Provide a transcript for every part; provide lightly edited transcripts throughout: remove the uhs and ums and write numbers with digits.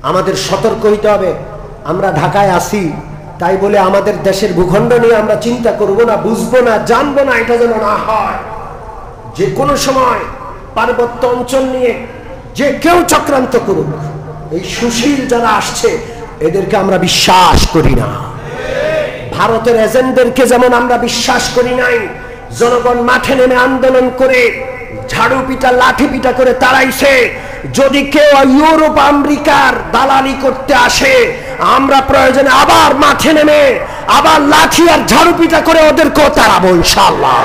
আমাদের সতর্ক হইতে হবে। আমরা ঢাকায় আসি তাই বলে আমাদের দেশের ভূখণ্ড নিয়ে আমরা চিন্তা করব না, বুঝবো না, জানবো না, এটা যেন না হয়। যে কোনো সময় পার্বত্য অঞ্চল নিয়ে যে কেউ চক্রান্ত করুক, এই সুশীল যারা আসছে এদেরকে আমরা বিশ্বাস করি না। ভারতের এজেন্টদেরকে যেমন আমরা বিশ্বাস করি নাই, জনগণ মাঠে নেমে আন্দোলন করে ঝাড়ু পিটা লাঠি পিটা করে তাড়াইছে। যদি কেউ ইউরোপ আমেরিকার দালালি করতে আসে, আমরা প্রয়োজনে আবার মাঠে নেমে আবার লাঠি আর ঝাড়ু পিটা করে ওদেরকেও তাড়াবো ইনশাআল্লাহ।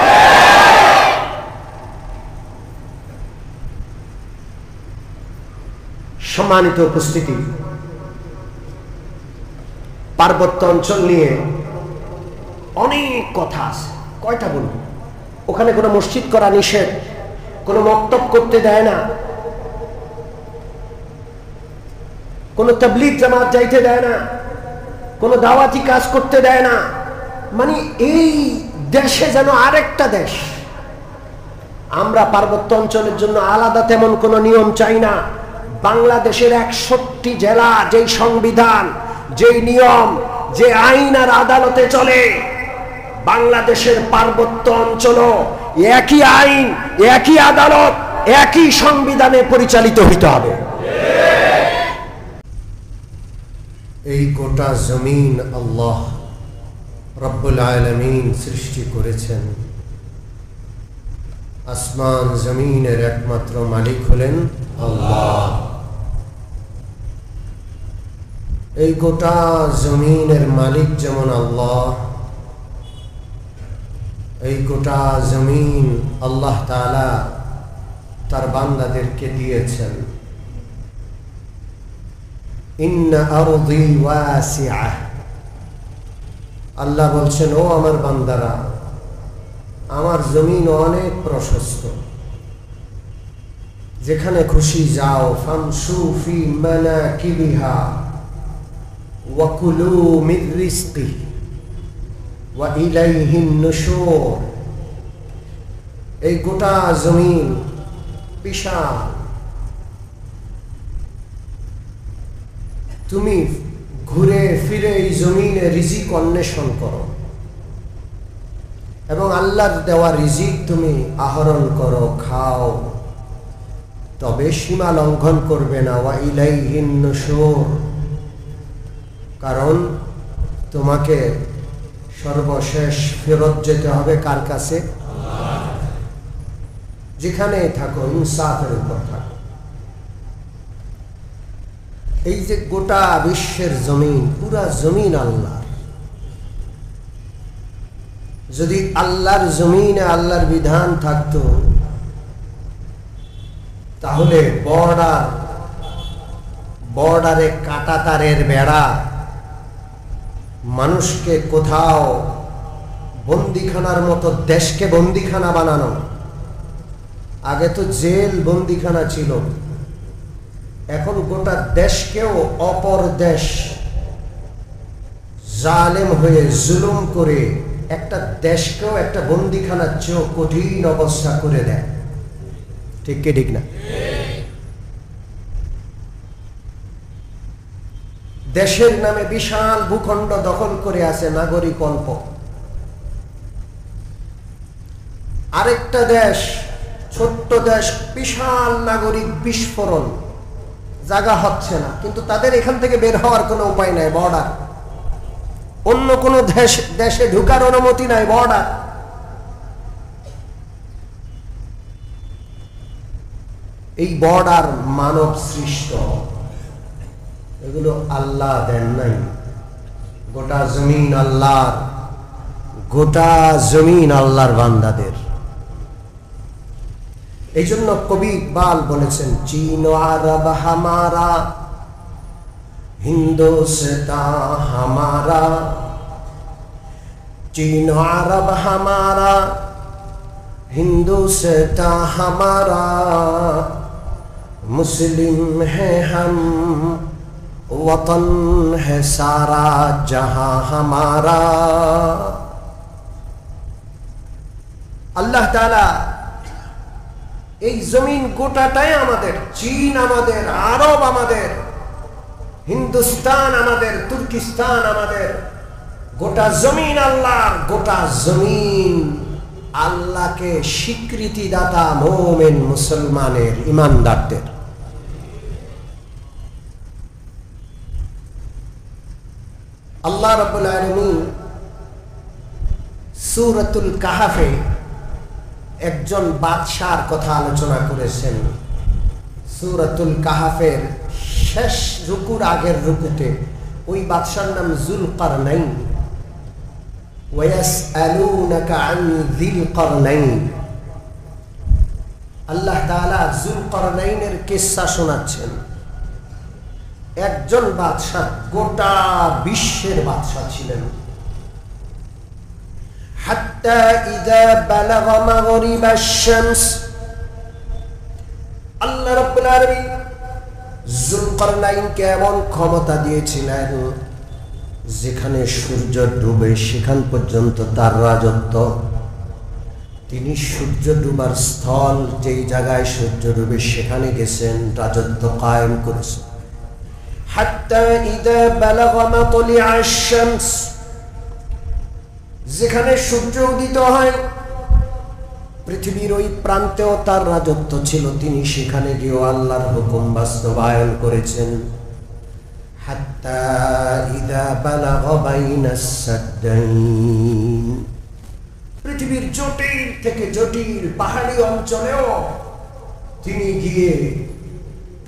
সম্মানিত উপস্থিতি, পার্বত্য অঞ্চল নিয়ে অনেক কথা আছে, কয়টা বলব। ওখানে কোনো মসজিদ করা নিষেধ, কোনো মক্তব করতে দেয় না, কোনো তাবলীগ জামাত যাইতে দেয় না, কোনো দাওয়াতি কাজ করতে দেয় না। মানে এই দেশে যেন আরেকটা দেশ। আমরা পার্বত্য অঞ্চলের জন্য আলাদা তেমন কোনো নিয়ম চাই না। বাংলাদেশের 61 জেলা, যেই সংবিধান, যেই নিয়ম, যে আইন আর আদালতে চলে, বাংলাদেশের পার্বত্য অঞ্চলও একই আইন, একই আদালত, একই সংবিধানে পরিচালিত হইতে হবে। এই গোটা জমিন আল্লাহ রব্বুল আলামিন সৃষ্টি করেছেন। আসমান জমিনের একমাত্র মালিক হলেন আল্লাহ। এই গোটা জমিনের মালিক যেমন আল্লাহ, এই গোটা জমিন আল্লাহ তাআলা তার বান্দাদেরকে দিয়েছেন। ইন্না আরদি ওয়াসিআহ, আল্লাহ বলছেন, ও আমার বান্দারা, আমার জমিন অনেক প্রশস্ত, যেখানে খুশি যাও। ফামশু ফি মানাকিবিহা ওয়া কুলু মির রিজকিহি ওয়া ইলাইহিন নুশুর। এই গোটা জমিন বিশাল, তুমি ঘুরে ফিরে এই জমিনে রিজিক অন্বেষণ করো এবং আল্লাহর দেওয়া রিজিক তুমি আহরণ করো, খাও, তবে সীমা লঙ্ঘন করবে না। ওয়া ইলাইহিন নুশুর, কারণ তোমাকে সর্বশেষ ফেরত যেতে হবে কার কাছে? যেখানেই থাকো ইনসাফের উপর থাকো। এই যে গোটা বিশ্বের জমিন, পুরা জমিন আল্লাহর। যদি আল্লাহর জমিনে আল্লাহর বিধান থাকতো, তাহলে বর্ডারে কাঁটা তারের বেড়া, মানুষকে কোথাও বন্দিখানার মতো দেশকে বন্দিখানা বানানো। আগে তো জেল বন্দিখানা ছিল, এখন গোটা দেশকেও অপর দেশ জালেম হয়ে জুলুম করে একটা দেশকেও একটা বন্দিখানার চেয়েও কঠিন অবস্থা করে দেয়। ঠিক কি ঠিক না? দেশের নামে বিশাল ভূখণ্ড দখল করে আছে নাগরিক অল্প। আরেকটা দেশ, ছোট্ট দেশ, বিশাল নাগরিক বিস্ফোরণ, জায়গা হচ্ছে না, কিন্তু তাদের এখান থেকে বের হওয়ার কোনো উপায় নাই, বর্ডার। অন্য কোনো দেশে ঢুকার অনুমতি নাই, বর্ডার। এই বর্ডার মানব সৃষ্ট, এগুলো আল্লাহ দেন নাই। গোটা জমিন আল্লাহর, গোটা জমিন আল্লাহর বান্দাদের। এই জন্য কবি ইকবাল বলেছেন, চীন আরব হামারা, হিন্দুস্তান হামারা, चीन अरब हमारा हिंदुस्तान हमारा मुस्लिम है हम वतन है सारा जहां हमारा। अल्लाह ताला এই জমিন গোটাটাই আমাদের, চীন আমাদের, আরব আমাদের, হিন্দুস্তান আমাদের, তুর্কিস্তান আমাদের, গোটা জমিন আল্লাহর, গোটা জমিন আল্লাহকে স্বীকৃতি দাতা মুমিন মুসলমানের, ইমানদারদের। আল্লাহ রাব্বুল আলামিন সূরাতুল কাহাফে একজন বাদশার কথা আলোচনা করেছেন। সূরাতুল কাহাফের শেষ রুকুর আগের রুকুতে ওই বাদশার নাম যুলকারনাইন। ওয়ায়াসআলুনাকা আন যিলকারনাইন। আল্লাহ তাআলা যুলকারনাইনের কিসসা শোনাচ্ছেন। একজন বাদশা, গোটা বিশ্বের বাদশা ছিলেন। হাত্তা ইযা বালাগা মাগরিবাশ শামস, আল্লাহ রাব্বুল আলামিন যুলকারনাইনকে এমন ক্ষমতা দিয়েছিলেন যেখানে সূর্য ডুবে সেখান পর্যন্ত তার রাজত্ব। তিনি সূর্য ডুবার স্থল, যেই জায়গায় সূর্য ডুবে সেখানে গেছেন, রাজত্ব কায়েম করেছেন। হাত্তা ইযা বালাগা মাতলিআশ শামস, যেখানে সূর্য উদিত হয় পৃথিবীর ওই প্রান্তেও তার রাজত্ব ছিল। তিনি সেখানে গিয়েও আল্লাহর হুকুম বাস্তবায়ন করেছেন। হাত্তা ইযা বালাগা বাইনাস সাদদাইন, পৃথিবীর জটিল থেকে জটিল পাহাড়ি অঞ্চলেও তিনি গিয়ে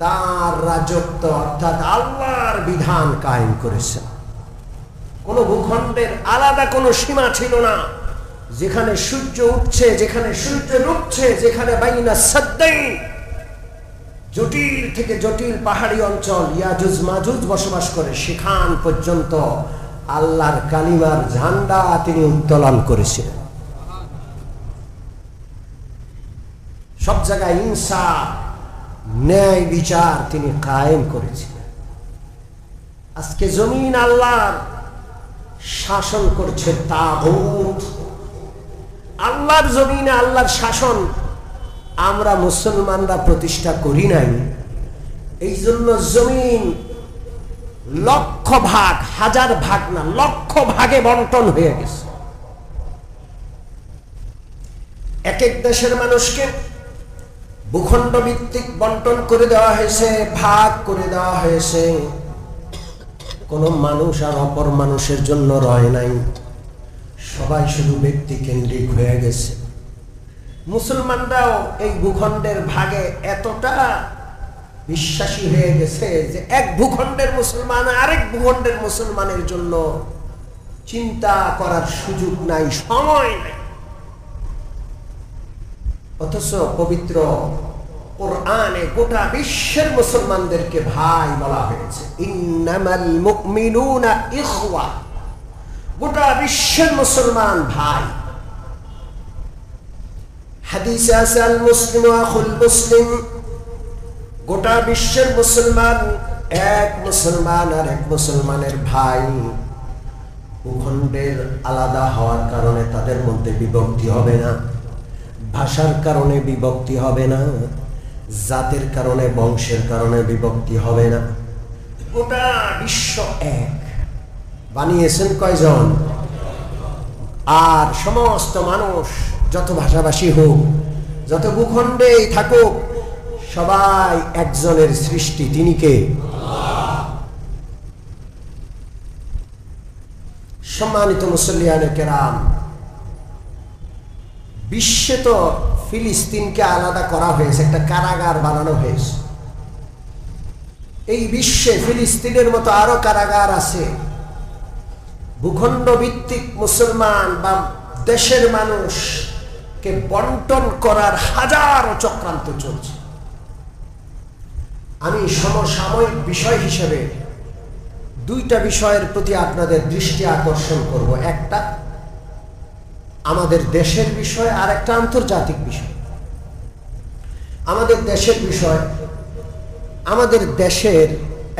তার রাজত্ব অর্থাৎ আল্লাহর বিধান কায়েম করেছেন। কোন ভূখণ্ডের আলাদা কোনো সীমা ছিল না। যেখানে সূর্য উঠছে, যেখানে সূর্য ডুবছে, যেখানে বাইনাস সাদদাইন, জটিল থেকে জটিল পাহাড়ি অঞ্চল, ইয়াজুজ মাজুজ বসবাস করে, সেখান পর্যন্ত আল্লাহর কালিমার ঝান্ডা তিনি উত্তোলন করেছিলেন। সব জায়গায় ইনসাফ, ন্যায় বিচার তিনি কায়েম করেছিলেন। আজকে জমিন আল্লাহর, শাসন করছে তাগুত। আল্লাহর জমিনে আল্লাহর শাসন আমরা মুসলমানরা প্রতিষ্ঠা করি নাই। এই জন্য জমিন লক্ষ ভাগ, হাজার ভাগ না, লক্ষ ভাগে বন্টন হয়ে গেছে। এক এক দেশের মানুষকে ভূখণ্ড ভিত্তিক বন্টন করে দেওয়া হয়েছে, ভাগ করে দেওয়া হয়েছে। কোন মানুষ আর অপর মানুষের জন্য রয় নাই, সবাই শুধু ব্যক্তি কেন্দ্রিক হয়ে গেছে। মুসলমানরাও এই ভূখণ্ডের ভাগে এতটা বিশ্বাসী হয়ে গেছে যে এক ভূখণ্ডের মুসলমান আরেক ভূখণ্ডের মুসলমানের জন্য চিন্তা করার সুযোগ নাই, সময় নাই। অথচ পবিত্র কোরআনে গোটা বিশ্বের মুসলমানদেরকে ভাই বলা হয়েছে। ইন্নামাল মুমিনুনা ইখওয়া, গোটা বিশ্বের মুসলমান ভাই। হাদিসে আছে আল মুসলিমু আখুল মুসলিম, গোটা বিশ্বের মুসলমান এক মুসলমান আর এক মুসলমানের ভাই। ভূখণ্ডের আলাদা হওয়ার কারণে তাদের মধ্যে বিভক্তি হবে না, ভাষার কারণে বিভক্তি হবে না, জাতের কারণে, বংশের কারণে বিভক্তি হবে না। গোটা বিশ্ব এক। বানিয়েছেন কয়জন? আর সমস্ত মানুষ যত ভাষাভাষী হোক, যত ভূখণ্ডেই থাকুক, সবাই একজনের সৃষ্টি। তিনি কে? সম্মানিত মুসল্লিয়ানে কেরাম, বিশ্বে তো ফিলিস্তিনকে আলাদা করা হয়েছে, একটা কারাগার বানানো হয়েছে। এই বিশ্বে ফিলিস্তিনের মতো আরো কারাগার আছে। ভূখণ্ড ভিত্তিক মুসলমান বা দেশের মানুষকে বন্টন করার হাজারো চক্রান্ত চলছে। আমি সমসাময়িক বিষয় হিসেবে দুইটা বিষয়ের প্রতি আপনাদের দৃষ্টি আকর্ষণ করব। একটা আমাদের দেশের বিষয়, আর একটা আন্তর্জাতিক বিষয়। আমাদের দেশের বিষয়, আমাদের দেশের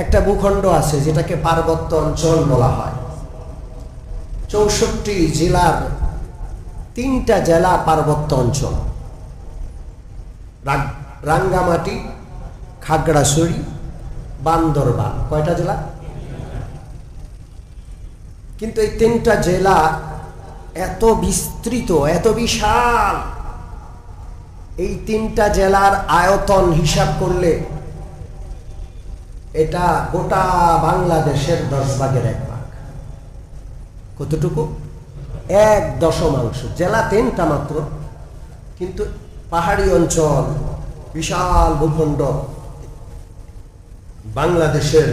একটা ভূখণ্ড আছে যেটাকে পার্বত্য অঞ্চল বলা হয়। 64 জেলার 3টা জেলা পার্বত্য অঞ্চল, রাঙ্গামাটি, খাগড়াছড়ি, বান্দরবান। কয়টা জেলা? কিন্তু এই 3টা জেলা এত বিস্তৃত, এত বিশাল, এই 3টা জেলার আয়তন হিসাব করলে এটা গোটা বাংলাদেশের 10 ভাগের 1 ভাগ। কতটুকু? 1/10। জেলা 3টা মাত্র, কিন্তু পাহাড়ি অঞ্চল, বিশাল ভূখণ্ড, বাংলাদেশের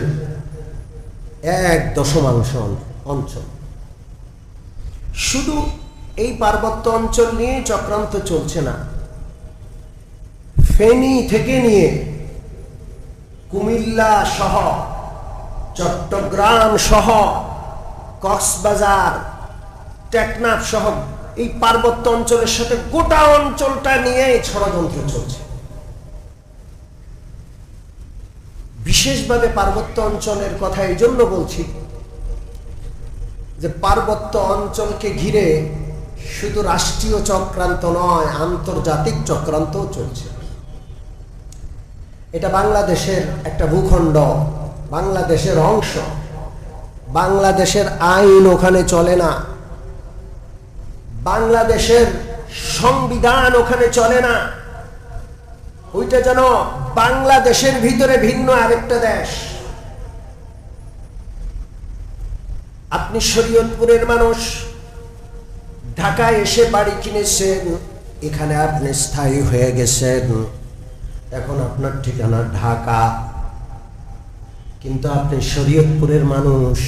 1/10 অঞ্চল। শুধু এই পার্বত্য অঞ্চল নিয়ে চক্রান্ত চলছে না। ফেনী থেকে নিয়ে কুমিল্লা সহ, চট্টগ্রাম সহ, কক্সবাজার, টেকনাফ সহ এই পার্বত্য অঞ্চলের সাথে গোটা অঞ্চলটা নিয়ে ষড়যন্ত্র চলছে। বিশেষভাবে পার্বত্য অঞ্চলের কথা এই জন্য বলছি যে পার্বত্য অঞ্চলকে ঘিরে শুধু রাষ্ট্রীয় চক্রান্ত নয়, আন্তর্জাতিক চক্রান্তও চলছে। এটা বাংলাদেশের একটা ভূখণ্ড, বাংলাদেশের অংশ। বাংলাদেশের আইন ওখানে চলে না, বাংলাদেশের সংবিধান ওখানে চলে না। ওইটা যেন বাংলাদেশের ভিতরে ভিন্ন আরেকটা দেশ। আপনি শরীয়তপুরের মানুষ, ঢাকায় এসে বাড়ি কিনেছেন, এখানে আপনি স্থায়ী হয়ে গেছেন, এখন আপনার ঠিকানা ঢাকা। কিন্তু আপনি শরীয়তপুরের মানুষ,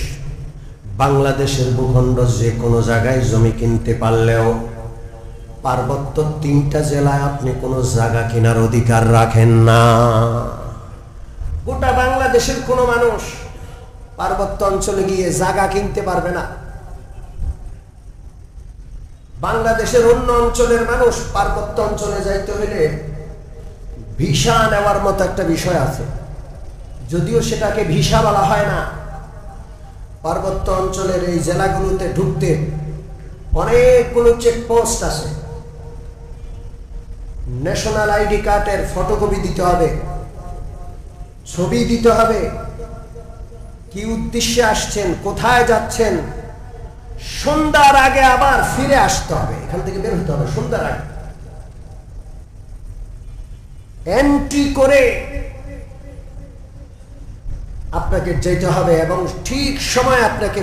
বাংলাদেশের ভূখণ্ড যে কোনো জায়গায় জমি কিনতে পারলেও পার্বত্য 3টা জেলায় আপনি কোনো জায়গা কেনার অধিকার রাখেন না। গোটা বাংলাদেশের কোনো মানুষ পার্বত্য অঞ্চলে গিয়ে জায়গা কিনতে পারবে না। বাংলাদেশের অন্য অঞ্চলের মানুষ পার্বত্য অঞ্চলে যাইতে হলে ভিসা নেওয়ার মতো একটা বিষয় আছে, যদিও সেটাকে ভিসা বলা হয় না। পার্বত্য অঞ্চলের এই জেলাগুলোতে ঢুকতে অনেকগুলো চেকপোস্ট আছে। ন্যাশনাল আইডি কার্ডের ফটোকপি দিতে হবে, ছবি দিতে হবে, কি উদ্দেশ্যে আসছেন, কোথায় যাচ্ছেন, সন্ধ্যার আগে আবার ফিরে আসতে হবে, এখান থেকে বের হতে হবে সন্ধ্যার আগে, এন্ট্রি করে আপনাকে যেতে হবে এবং ঠিক সময় আপনাকে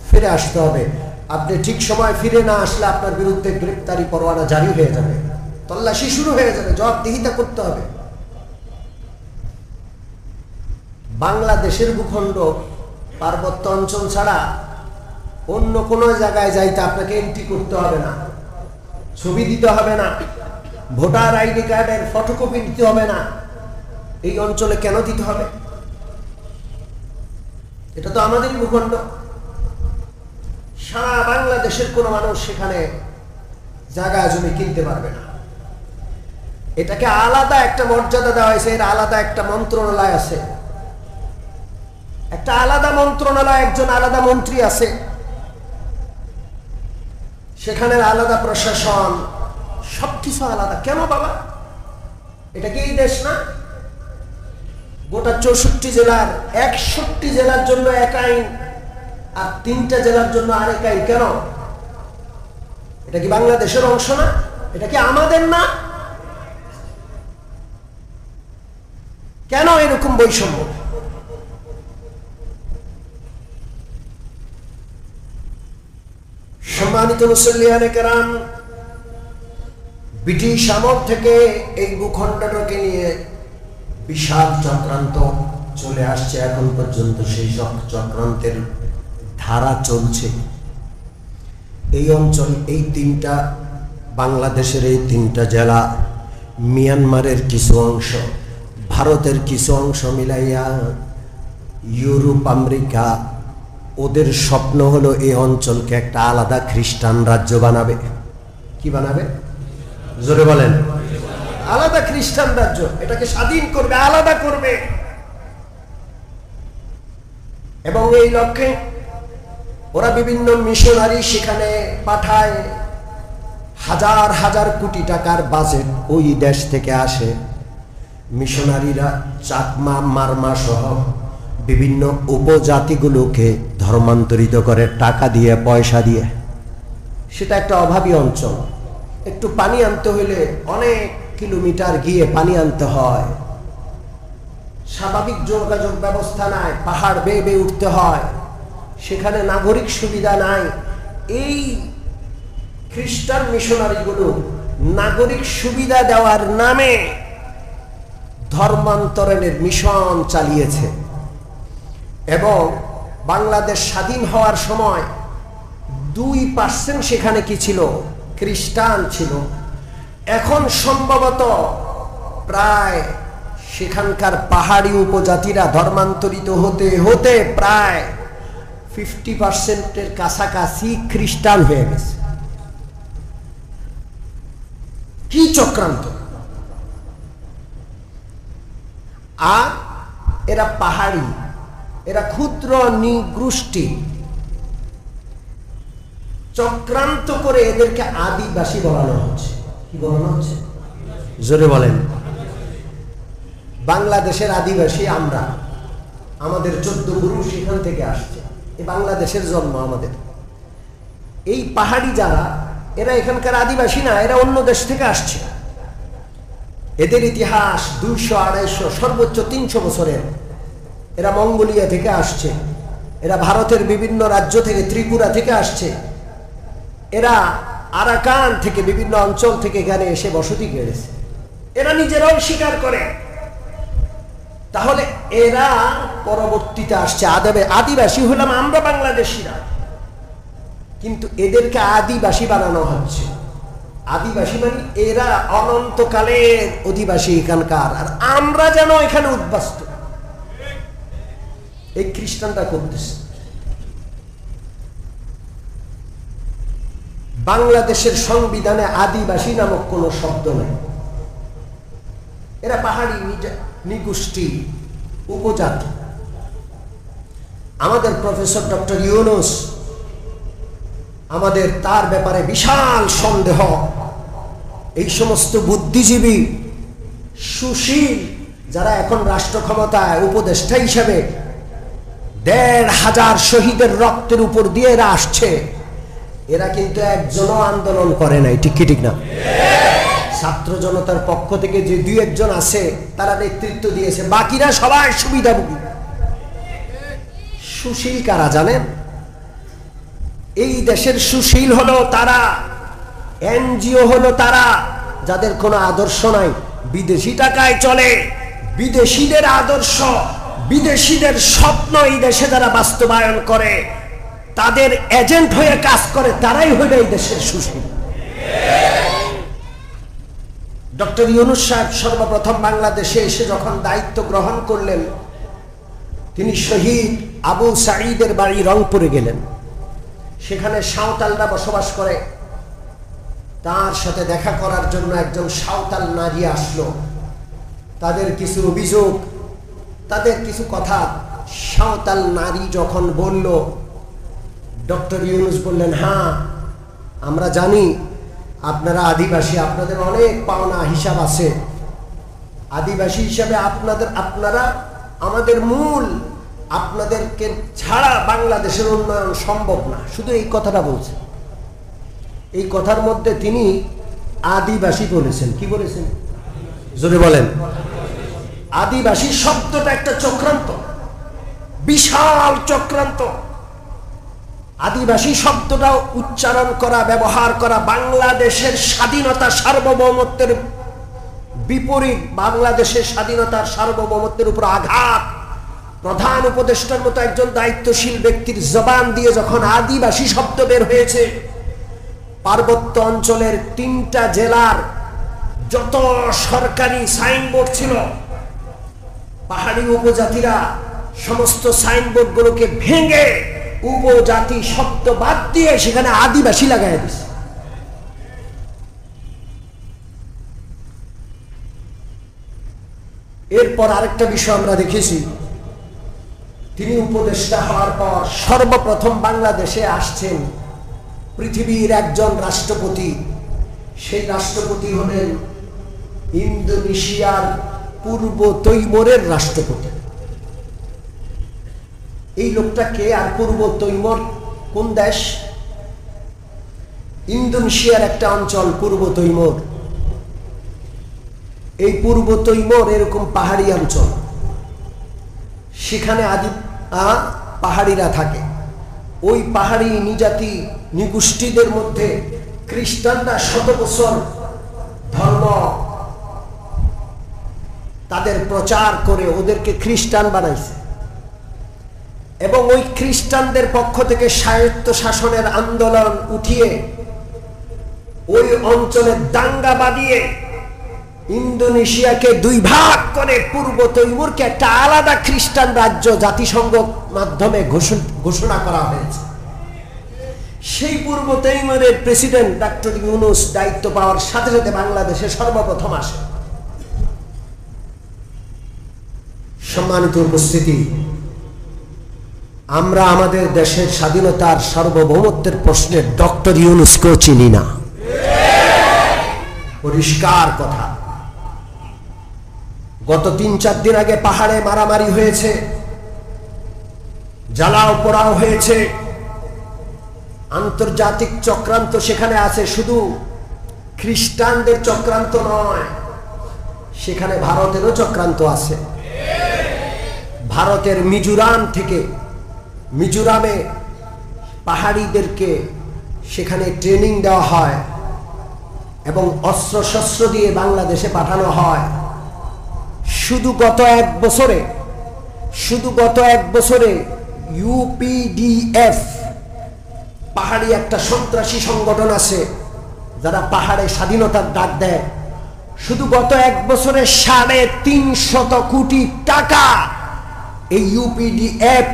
ফিরে আসতে হবে। আপনি ঠিক সময় ফিরে না আসলে আপনার বিরুদ্ধে গ্রেফতারি পরোয়ানা জারি হয়ে যাবে, তল্লাশি শুরু হয়ে যাবে, জবাবদিহিতা করতে হবে। বাংলাদেশের ভূখণ্ড পার্বত্য অঞ্চল ছাড়া অন্য কোনো জায়গায় যাইতে আপনাকে এন্ট্রি করতে হবে না, ছবি দিতে হবে না, ভোটার আইডি কার্ডের ফটোকপি দিতে হবে না। এই অঞ্চলে কেন দিতে হবে? এটা তো আমাদেরই ভূখণ্ড। সারা বাংলাদেশের কোনো মানুষ সেখানে জায়গা জমি কিনতে পারবে না। এটাকে আলাদা একটা মর্যাদা দেওয়া হয়েছে, এর আলাদা একটা মন্ত্রণালয় আছে, একটা আলাদা মন্ত্রণালয়, একজন আলাদা মন্ত্রী আছে, সেখানে আলাদা প্রশাসন, সবকিছু আলাদা। কেন বাবা? এটা কি এই দেশ না? গোটা 64 জেলার 61 জেলার জন্য এক আইন আর 3টা জেলার জন্য আরেক আইন। কেন? এটা কি বাংলাদেশের অংশ না? এটা কি আমাদের না? কেন এরকম বৈষম্য? সম্মানিত মুসল্লিয়ানে কেরাম, ব্রিটিশ আমল থেকে এই ভূখণ্ডটাকে নিয়ে বিশাল চক্রান্ত চলে আসছে, এখন পর্যন্ত সেই সব চক্রান্তের ধারা চলছে। এই অঞ্চল, এই 3টা বাংলাদেশের এই 3টা জেলা, মিয়ানমারের কিছু অংশ, ভারতের কিছু অংশ মিলাইয়া ইউরোপ, আমেরিকা, ওদের স্বপ্ন হলো এই অঞ্চলকে একটা আলাদা খ্রিস্টান রাজ্য বানাবে। কি বানাবে? জোরে বলেন। আলাদা খ্রিস্টান রাজ্য, এটাকে স্বাধীন করবে, আলাদা করবে। এবং এই লক্ষ্যে ওরা বিভিন্ন মিশনারি সেখানে পাঠায়। হাজার হাজার কোটি টাকার বাজেট ওই দেশ থেকে আসে। মিশনারিরা চাকমা, মারমা সহ বিভিন্ন উপজাতিগুলোকে ধর্মান্তরিত করে টাকা দিয়ে, পয়সা দিয়ে। সেটা একটা অভাবী অঞ্চল, একটু পানি আনতে হইলে অনেক কিলোমিটার গিয়ে পানি আনতে হয়, স্বাভাবিক যোগাযোগ ব্যবস্থা নাই, পাহাড় বেয়ে বেয়ে উঠতে হয়, সেখানে নাগরিক সুবিধা নাই। এই খ্রিস্টান মিশনারিগুলো নাগরিক সুবিধা দেওয়ার নামে ধর্মান্তরণের মিশন চালিয়েছে। এবং বাংলাদেশ স্বাধীন হওয়ার সময় 2% সেখানে কি ছিল? খ্রিস্টান ছিল। এখন সম্ভবত প্রায় সেখানকার পাহাড়ি উপজাতিরা ধর্মান্তরিত হতে হতে প্রায় 50%-এর কাছাকাছি খ্রিস্টান হয়ে গেছে। কি চক্রান্ত! আর এরা পাহাড়ি, এরা ক্ষুদ্র নিগোষ্ঠী, চক্রান্ত করে এদেরকে আদিবাসী বলানো হচ্ছে। কি বলানো হচ্ছে? জোরে বলেন। বাংলাদেশের আদিবাসী আমরা, আমাদের 14 গুরু সেখান থেকে আসছে, এই বাংলাদেশের জন্ম আমাদের। এই পাহাড়ি যারা, এরা এখানকার আদিবাসী না, এরা অন্য দেশ থেকে আসছে। এদের ইতিহাস 200, 250, সর্বোচ্চ 300 বছরের। এরা মঙ্গোলিয়া থেকে আসছে, এরা ভারতের বিভিন্ন রাজ্য থেকে, ত্রিপুরা থেকে আসছে, এরা আরাকান থেকে, বিভিন্ন অঞ্চল থেকে এখানে এসে বসতি গেড়েছে। এরা নিজেরাও স্বীকার করে। তাহলে এরা পরবর্তীতে আসছে। আদিবাসী হলাম আমরা বাংলাদেশিরা, কিন্তু এদেরকে আদিবাসী বানানো হচ্ছে। আদিবাসী মানে এরা অনন্তকালের অধিবাসী এখানকার, আর আমরা যেন এখানে উদ্বাস্ত। এই খ্রিস্টানরা করতেছে। বাংলাদেশের সংবিধানে আদিবাসী নামক কোনো শব্দ নেই। এরা পাহাড়ি নিগোষ্ঠী, উপজাতি। আমাদের প্রফেসর ডক্টর ইউনুস, আমাদের তার ব্যাপারে বিশাল সন্দেহ। এই সমস্ত বুদ্ধিজীবী, সুশীল যারা এখন রাষ্ট্র ক্ষমতায় উপদেষ্টা হিসেবে, 1,500 শহীদের রক্তের উপর দিয়ে এরা আসছে। এরা কিন্তু একজনও আন্দোলন করে নাই, ঠিক কি ঠিক না? ছাত্র জনতার পক্ষ থেকে যে 2-1 জন আছে তারা নেতৃত্ব দিয়েছে, বাকিরা সবাই সুবিধাভোগী। সুশীল কারা জানেন? এই দেশের সুশীল হলো তারা, এনজিও হলো তারা যাদের কোনো আদর্শ নাই, বিদেশি টাকায় চলে। বিদেশিদের আদর্শ, বিদেশিদের স্বপ্ন এই দেশে যারা বাস্তবায়ন করে, তাদের এজেন্ট হয়ে কাজ করে, তারাই হলো এই দেশের সুশীল। ডক্টর ইউনুস সাহেব সর্বপ্রথম বাংলাদেশে এসে যখন দায়িত্ব গ্রহণ করলেন, তিনি শহীদ আবু সাঈদের বাড়ি রংপুরে গেলেন। সেখানে সাঁওতালরা বসবাস করে। তার সাথে দেখা করার জন্য একজন সাঁওতাল নারী আসলো। তাদের কিছু অভিযোগ, তাদের কিছু কথা সাঁওতাল নারী যখন বলল, ডক্টর ইউনুস বললেন, হ্যাঁ আমরা জানি আপনারা আদিবাসী, আপনাদের অনেক পাওনা হিসাব আছে। আদিবাসী হিসাবে আপনারা আমাদের মূল, আপনাদেরকে ছাড়া বাংলাদেশের উন্নয়ন সম্ভব না। শুধু এই কথাটা বলছেন। এই কথার মধ্যে তিনি আদিবাসী বলেছেন। কি বলেছেন? জোরে বলেন। আদিবাসী শব্দটা একটা চক্রান্ত, বিশাল চক্রান্ত। আদিবাসী শব্দটা উচ্চারণ করা, ব্যবহার করা বাংলাদেশের স্বাধীনতা, সার্বভৌমত্বের বিপরীত, বাংলাদেশের স্বাধীনতার সার্বভৌমত্বের উপর আঘাত। প্রধান উপদেষ্টার মতো একজন দায়িত্বশীল ব্যক্তির জবান দিয়ে যখন আদিবাসী শব্দ বের হয়েছে, পার্বত্য অঞ্চলের 3টা জেলার যত সরকারি সাইনবোর্ড ছিল, পাহাড়ি উপজাতিরা সমস্ত সাইনবোর্ডগুলোকে ভেঙে উপজাতি শব্দ বাদ দিয়ে সেখানে আদিবাসী লাগাই দিয়েছে। এরপর আরেকটা বিষয় আমরা দেখেছি, তিনি উপদেষ্টা হওয়ার পর সর্বপ্রথম বাংলাদেশে আসছেন পৃথিবীর একজন রাষ্ট্রপতি। সেই রাষ্ট্রপতি হলেন ইন্দোনেশিয়ার পূর্ব তৈমুরের রাষ্ট্রপতি। এই লোকটা কে আর পূর্ব তৈমুর কোন দেশ? ইন্দোনেশিয়ার একটা অঞ্চল পূর্ব তৈমুর। এই পূর্ব তৈমুর এরকম পাহাড়ি অঞ্চল, সেখানে আদি পাহাড়িরা থাকে। ওই পাহাড়ি নিজাতি নিগোষ্ঠীদের মধ্যে খ্রিস্টানরা শত বছর ধর্ম তাদের প্রচার করে ওদেরকে খ্রিস্টান বানাইছে, এবং ওই খ্রিস্টানদের পক্ষ থেকে স্বায়ত্ত শাসনের আন্দোলন উঠিয়ে ওই অঞ্চলে দাঙ্গা বাঁধিয়ে ইন্দোনেশিয়াকে দুই ভাগ করে পূর্ব তৈমুরকে একটা আলাদা খ্রিস্টান রাজ্য জাতিসংঘ মাধ্যমে ঘোষণা করা হয়েছে। সেই পূর্ব তৈমুরের প্রেসিডেন্ট ডক্টর ইউনূস দায়িত্ব পাওয়ার সাথে সাথে বাংলাদেশে সর্বপ্রথম আসে। সম্মানিত উপস্থিতি, আমরা আমাদের দেশের স্বাধীনতার সার্বভৌমত্বের প্রশ্নে ডক্টর ইউনূসকেও চিনি না। পরিষ্কার কথা। গত ৩-৪ দিন আগে পাহাড়ে মারামারি হয়েছে, জ্বালাও পোড়াও হয়েছে, আন্তর্জাতিক চক্রান্ত সেখানে আছে। শুধু খ্রিস্টানদের চক্রান্ত নয়, সেখানে ভারতেরও চক্রান্ত আছে। ভারতের মিজোরাম থেকে, মিজোরামে পাহাড়িদেরকে সেখানে ট্রেনিং দেওয়া হয় এবং অস্ত্রশস্ত্র দিয়ে বাংলাদেশে পাঠানো হয়। শুধু গত এক বছরে ইউপিডিএফ পাহাড়ি একটা সন্ত্রাসী সংগঠন আছে যারা পাহাড়ে স্বাধীনতার ডাক দেয়। শুধু গত এক বছরে ৩৫০ কোটি টাকা এই ইউপিডিএফ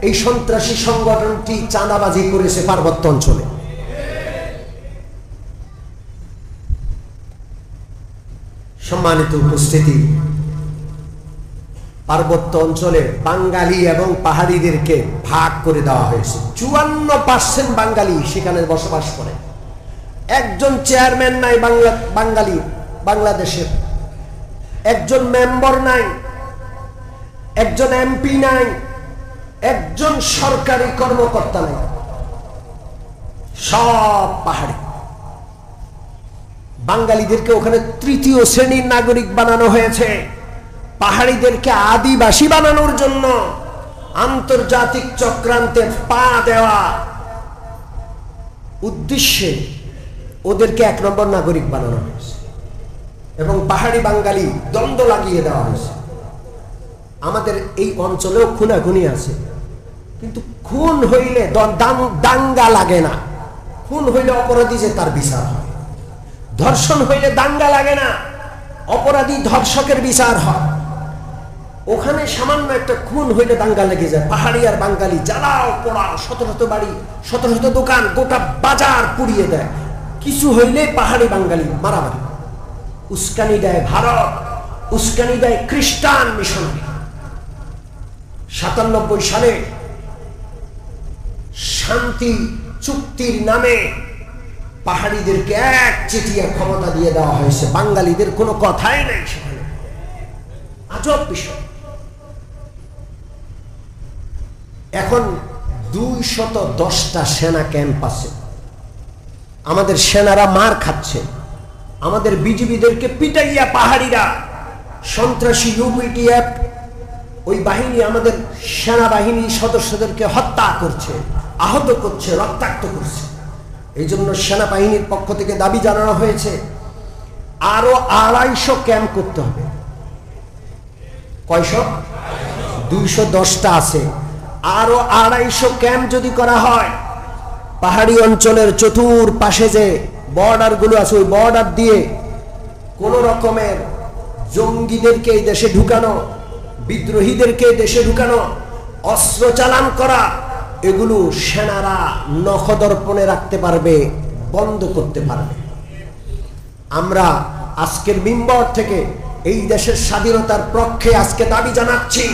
এই সন্ত্রাসী সংগঠনটি চাঁদাবাজি করেছে পার্বত্য অঞ্চলে। সম্মানিত উপস্থিতি, পার্বত্য অঞ্চলে বাঙালি এবং পাহাড়িদেরকে ভাগ করে দেওয়া হয়েছে। ৫৪% বাঙালি সেখানে বসবাস করে। একজন চেয়ারম্যান নাই বাঙালি বাংলাদেশের, একজন মেম্বার নাই, একজন এমপি নাই, একজন সরকারি কর্মকর্তা নাই, সব পাহাড়ি। বাঙালিদেরকে ওখানে তৃতীয় শ্রেণীর নাগরিক বানানো হয়েছে। পাহাড়িদেরকে আদিবাসী বানানোর জন্য আন্তর্জাতিক চক্রান্তে পা দেওয়া উদ্দেশ্যে ওদেরকে ১ নম্বর নাগরিক বানানো হয়েছে এবং পাহাড়ি বাঙালি দ্বন্দ্ব লাগিয়ে দেওয়া হয়েছে। আমাদের এই অঞ্চলেও খুনাখুনি আছে, কিন্তু খুন হইলে দাঙ্গা লাগে না। খুন হইলে অপরাধী যে তার বিচার হয়। ধর্ষণ হইলে দাঙ্গা লাগে না, অপরাধী ধর্ষকের বিচার হয়। ওখানে সামান্য একটা খুন হইলে দাঙ্গা লেগে যায়। পাহাড়ি আর বাঙালি জ্বালাও পোড়াও, শত শত বাড়ি, শত শত দোকান, গোটা বাজার পুড়িয়ে দেয়। কিছু হইলে পাহাড়ি বাঙালি মারামারি। উস্কানি দেয় ভারত, উস্কানি দেয় খ্রিস্টান মিশনারি। ৯৭ সালে শান্তি চুক্তির নামে পাহাড়িদেরকে একচেটিয়া ক্ষমতা দিয়ে দেওয়া হয়েছে। বাঙালিদের কোনো কথাই নাই সেখানে। আজব বিষয়। এখন ২১০টা সেনা ক্যাম্প আছে। আমাদের সেনারা মার খাচ্ছে, আমাদের বিজিবিদেরকে পিটাইয়া পাহাড়িরা সন্ত্রাসী ইউপিডিএফ ওই বাহিনী আমাদের সেনাবাহিনী সদস্যদেরকে হত্যা করছে, আহত করছে, রক্তাক্ত করছে। এই জন্য সেনাবাহিনীর পক্ষ থেকে দাবি জানানো হয়েছে আরো ২৫০ ক্যাম্প করতে হবে। কয়শো? ২১০টা আছে। আরো ২৫০ ক্যাম্প যদি করা হয়, পাহাড়ি অঞ্চলের চতুর্পাশে যে বর্ডার গুলো আছে ওই বর্ডার দিয়ে কোন রকমের জঙ্গিদেরকে এই দেশে ঢুকানো, বিদ্রোহীদেরকে দেশে ঢুকানো, অস্ত্র চালান করা, এগুলো সেনারা নখদর্পণে রাখতে পারবে, বন্ধ করতে পারবে। আমরা আজকের মিম্বর থেকে এই দেশের স্বাধীনতার পক্ষে আজকে দাবি জানাচ্ছি।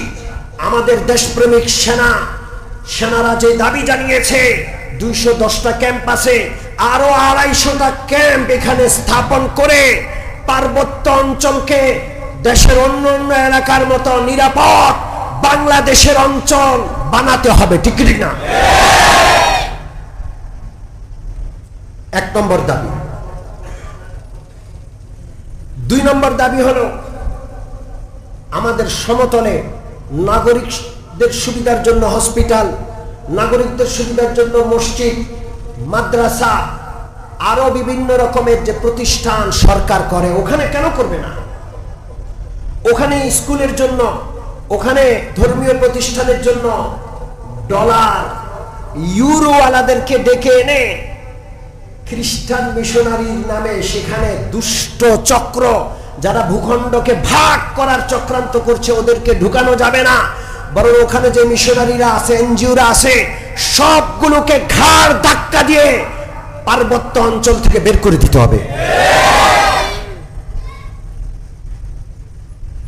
আমাদের দেশপ্রেমিক সেনারা যে দাবি জানিয়েছে ২১০টা ক্যাম্প আছে, আরো ২৫০টা ক্যাম্প এখানে স্থাপন করে পার্বত্য অঞ্চলকে দেশের অন্য অন্য এলাকার মতো নিরাপদ বাংলাদেশের অঞ্চল বানাতে হবে, ঠিক না? এক নম্বর দাবি। দুই নম্বর দাবি হলো আমাদের সমতলে নাগরিকদের সুবিধার জন্য হসপিটাল, নাগরিকদের সুবিধার জন্য মসজিদ, মাদ্রাসা, আরো বিভিন্ন রকমের যে প্রতিষ্ঠান সরকার করে, ওখানে কেন করবে না? ওখানে স্কুলের জন্য, ওখানে ধর্মীয় প্রতিষ্ঠানের জন্য ডলার ইউরো আলাদেরকে ডেকে এনে খ্রিস্টান মিশনারির নামে সেখানে দুষ্ট চক্র যারা ভূখণ্ডকে ভাগ করার চক্রান্ত করছে ওদেরকে ঢুকানো যাবে না, বরং ওখানে যে মিশনারিরা আছে, এনজিওরা আছে, সবগুলোকে ঘাড় ধাক্কা দিয়ে পার্বত্য অঞ্চল থেকে বের করে দিতে হবে।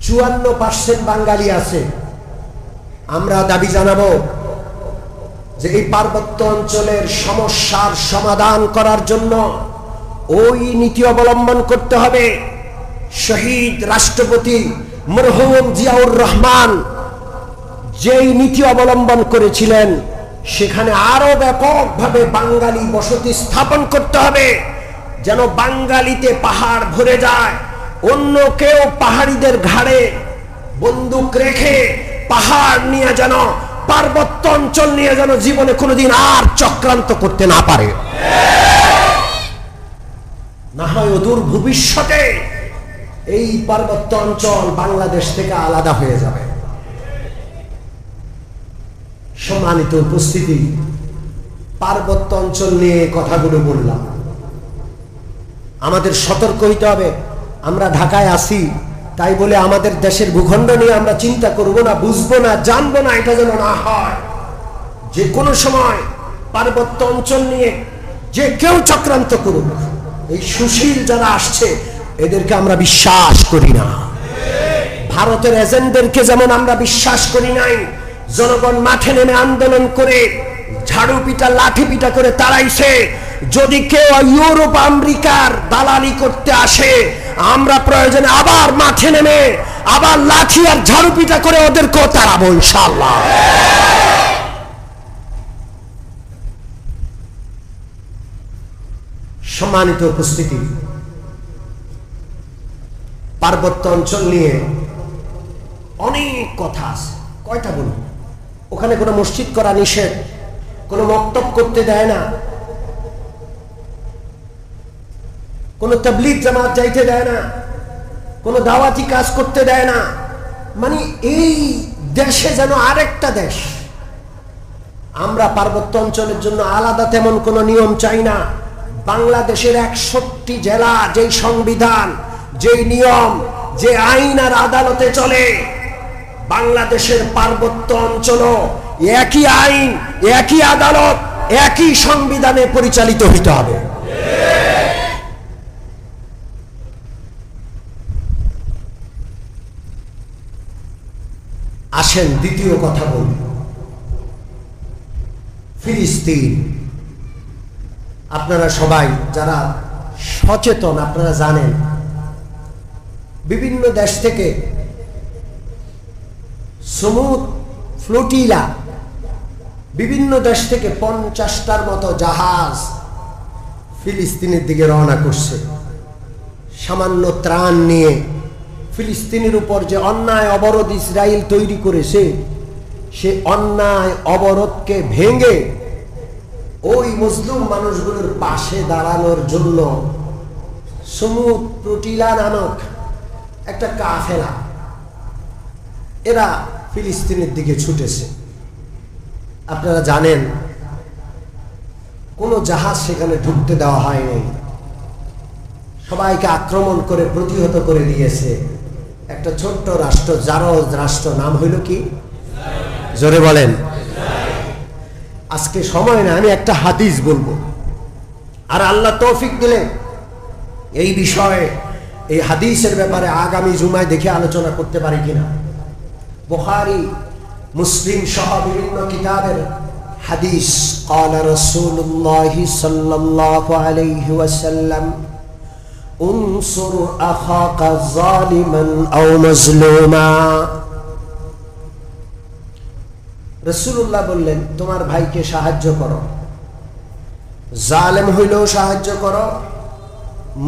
54% বাঙালি আছে। আমরা দাবি জানাবো যে এই পার্বত্য অঞ্চলের সমস্যার সমাধান করার জন্য ওই নীতি অবলম্বন করতে হবে শহীদ রাষ্ট্রপতি মরহুম জিয়াউর রহমান যেই নীতি অবলম্বন করেছিলেন। সেখানে আরো ব্যাপকভাবে বাঙালি বসতি স্থাপন করতে হবে, যেন বাঙালিতে পাহাড় ভরে যায়। অন্য কেউ পাহাড়িদের ঘাড়ে বন্দুক রেখে পাহাড় নিয়ে যেন, পার্বত্য অঞ্চল নিয়ে যেন জীবনে কোনোদিন আর চক্রান্ত করতে না পারে। না হয় অদূর ভবিষ্যতে এই পার্বত্য অঞ্চল বাংলাদেশ থেকে আলাদা হয়ে যাবে। সম্মানিত উপস্থিতি, পার্বত্য অঞ্চল নিয়ে কথাগুলো বললাম। আমাদের সতর্ক হইতে হবে। আমরা ঢাকায় আসি তাই বলে আমাদের দেশের ভূখণ্ড নিয়ে আমরা চিন্তা করব না, বুঝবো না, জানবো না, এটা যেন না হয়। যে কোনো সময় পার্বত্য অঞ্চল নিয়ে যে কেউ চক্রান্ত করুক, এই সুশীল যারা আসছে এদেরকে আমরা বিশ্বাস করি না। ভারতের এজেন্টদেরকে যেমন আমরা বিশ্বাস করি নাই, জনগণ মাঠে নেমে আন্দোলন করে ঝাড়ু পিটা লাঠি পিটা করে তাড়াইছে। যদি কেউ ইউরোপ আমেরিকার দালালি করতে আসে, আমরা প্রয়োজনে আবার মাঠে নেমে আবার লাঠি আর ঝাড়ু পিটা করে ওদেরকেও তাড়াবো ইনশাআল্লাহ। সম্মানিত উপস্থিতি, পার্বত্য অঞ্চল নিয়ে অনেক কথা আছে। কয়টা বলবো? ওখানে কোনো মসজিদ করা নিষেধ, কোনো মক্তব করতে দেয় না, কোনো তাবলীগ জামাত যাইতে দেয় না, কোনো দাওয়াতি কাজ করতে দেয় না। মানে এই দেশে যেন আরেকটা দেশ। আমরা পার্বত্য অঞ্চলের জন্য আলাদা তেমন কোনো নিয়ম চাই না। বাংলাদেশের 61 জেলা, যেই সংবিধান, যেই নিয়ম, যে আইন আর আদালতে চলে, বাংলাদেশের পার্বত্য অঞ্চলও একই আইন, একই আদালত, একই সংবিধানে পরিচালিত হইতে হবে। আসেন দ্বিতীয় কথা বলি, ফিলিস্তিন। আপনারা সবাই যারা সচেতন, আপনারা জানেন বিভিন্ন দেশ থেকে সমুদ্র ফ্লোটিলা, বিভিন্ন দেশ থেকে 50টার মতো জাহাজ ফিলিস্তিনের দিকে রওনা করছে সামান্য ত্রাণ নিয়ে। ফিলিস্তিনের উপর যে অন্যায় অবরোধ ইসরায়েল তৈরি করেছে, সে অন্যায় অবরোধকে ভেঙে ওই মুসলিম মানুষগুলোর পাশে দাঁড়ানোর জন্য সমুদ্র ফ্লোটিলা নামক একটা কাফেলা এরা ফিলিস্তিনের দিকে ছুটেছে। আপনারা জানেন কোনো জাহাজ সেখানে ঢুকতে দেওয়া হয়নি, সবাইকে আক্রমণ করে প্রতিহত করে দিয়েছে একটা ছোট্ট রাষ্ট্র, জারজ রাষ্ট্র, নাম হইল কি? জোরে বলেন। আজকে সময় না, আমি একটা হাদিস বলবো, আর আল্লাহ তৌফিক দিলে এই বিষয়ে, এই হাদিসের ব্যাপারে আগামী জুমায় দেখে আলোচনা করতে পারি কিনা। বুখারী, মুসলিম সহ বিভিন্ন কিতাবের হাদিস। ক্বালা রাসূলুল্লাহ সাল্লাল্লাহু আলাইহি ওয়াসাল্লাম উনসুর আখাকা যালিমান আও মাজলুমা। রাসূলুল্লাহ বললেন, তোমার ভাইকে সাহায্য করো, জালেম হইলেও সাহায্য করো,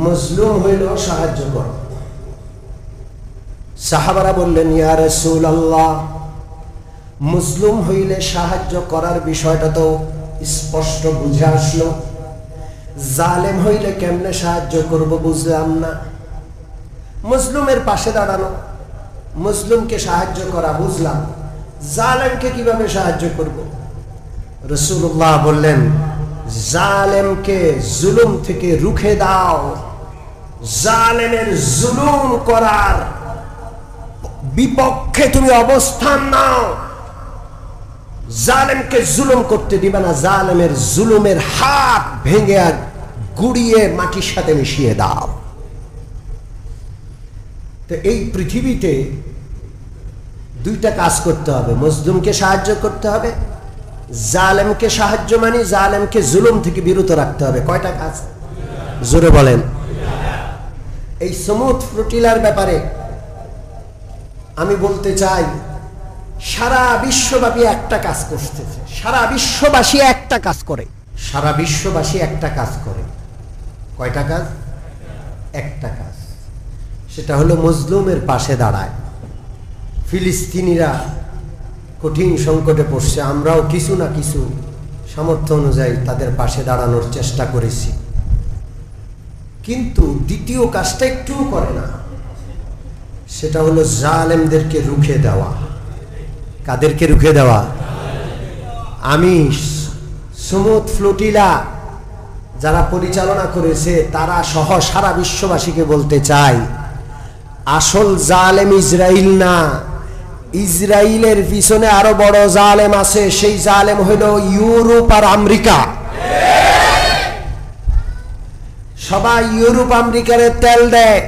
মজলুম হইলেও সাহায্য করো। সাহাবারা বললেন, ইয়া রাসূলুল্লাহ, মুসলিম হইলে সাহায্য করার বিষয়টা তো স্পষ্ট বুঝে আসলো, জালেম হইলে কেমনে সাহায্য করব বুঝলাম না। মুসলিমের পাশে দাঁড়ানো, মুসলিমকে সাহায্য করা বুঝলাম, জালেমকে কিভাবে সাহায্য করব? রাসূলুল্লাহ বললেন, জালেমকে জুলুম থেকে রুখে দাও, জালেমের জুলুম করার বিপক্ষে তুমি অবস্থান নাও, জালেমকে জুলুম করতে দিবে না, জালেমের জুলুমের হাত ভেঙে আর গুড়িয়ে মাটির সাথে মিশিয়ে দাও। তো এই পৃথিবীতে দুইটা কাজ করতে হবে, মজলুমকে সাহায্য করতে হবে, জালেমকে সাহায্য মানে জালেমকে জুলুম থেকে বিরত রাখতে হবে। কয়টা কাজ? জোরে বলেন। এই সমুদ ফ্রুটিলার ব্যাপারে আমি বলতে চাই, সারা বিশ্বব্যাপী একটা কাজ করতেছে, সারা বিশ্ববাসী একটা কাজ করে, সারা বিশ্ববাসী একটা কাজ করে। কয়টা কাজ? একটা কাজ, সেটা হলো মজলুমের পাশে দাঁড়ায়। ফিলিস্তিনিরা কঠিন সংকটে পড়ছে, আমরাও কিছু না কিছু সামর্থ্য অনুযায়ী তাদের পাশে দাঁড়ানোর চেষ্টা করেছি, কিন্তু দ্বিতীয় কাজটা একটুও করে না, সেটা হলো জালেমদেরকে রুখে দেওয়া। কাদেরকে রুখে দেওয়া? আমি সমুদ ফ্লোটিলা যারা পরিচালনা করেছে তারা সহ সারা বিশ্ববাসীকে বলতে চাই, আসল জালেম ইসরায়েল না, ইসরায়েলের পিছনে আরো বড় জালেম আছে, সেই জালেম হইল ইউরোপ আর আমেরিকা। সবাই ইউরোপ আমেরিকার তেল দেয়,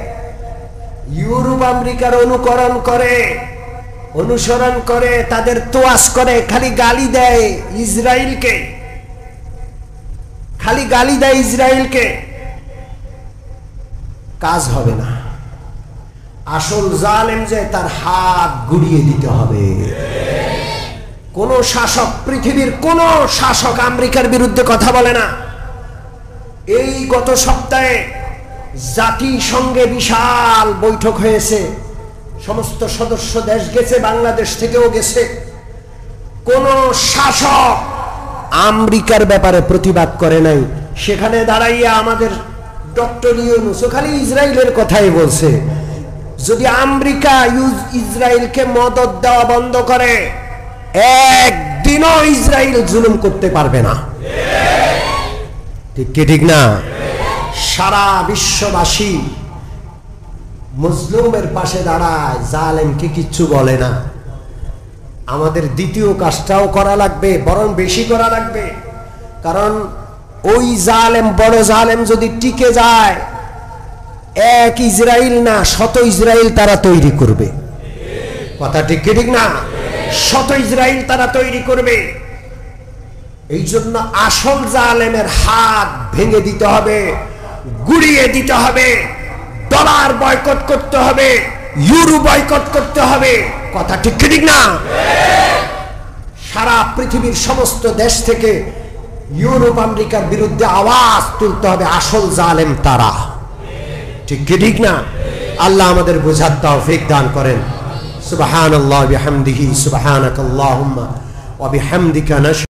ইউরোপ আমেরিকার অনুকরণ করে, অনুসরণ করে, তাদের তোয়াজ করে, খালি গালি দেয় ইসরায়েলকে, খালি গালি দেয় ইসরায়েলকে, কাজ হবে না। আসল জালেম যে তার হাত গুড়িয়ে দিতে হবে। কোন শাসক, পৃথিবীর কোন শাসক আমেরিকার বিরুদ্ধে কথা বলে না। এই গত সপ্তাহে জাতিসংঘে বিশাল বৈঠক হয়েছে, সমস্ত সদস্য দেশ গেছে, বাংলাদেশ থেকেও গেছে। কোন শাসক আমেরিকার ব্যাপারে প্রতিবাদ করে নাই। সেখানে দাঁড়াইয়া আমাদের ডক্টর ইউনূস খালি ইসরায়েলের কথাই বলছে। যদি আমেরিকা ইসরায়েলকে মদদ দেওয়া বন্ধ করে, একদিনও ইসরায়েল জুলুম করতে পারবে না। ঠিক কি ঠিক না? সারা বিশ্ববাসী মুসলিমের পাশে দাঁড়ায়, জালেমকে কিচ্ছু বলে না। আমাদের দ্বিতীয় কাজটাও করা লাগবে, বরং বেশি করা লাগবে, কারণ ওই জালেম, বড় জালেম যদি টিকে যায়, এক ইসরায়েল না শত ইসরায়েল তারা তৈরি করবে। কথা ঠিক কি ঠিক না? শত ইসরায়েল তারা তৈরি করবে। এই জন্য আসল জালেমের হাত ভেঙে দিতে হবে, গুড়িয়ে দিতে হবে, ডলার বয়কট করতে হবে, ইউরো বয়কট করতে হবে। কথা ঠিক কি ঠিক না? সারা পৃথিবীর সমস্ত দেশ থেকে ইউরোপ আমেরিকার বিরুদ্ধে আওয়াজ তুলতে হবে, আসল জালেম তারা। ঠিক কি ঠিক না? আল্লাহ আমাদের বুঝার তৌফিক দান করেন। সুবহানাল্লাহি ওয়া বিহামদিহি, সুবহানাকাল্লাহুম্মা ওয়া বিহামদিকা।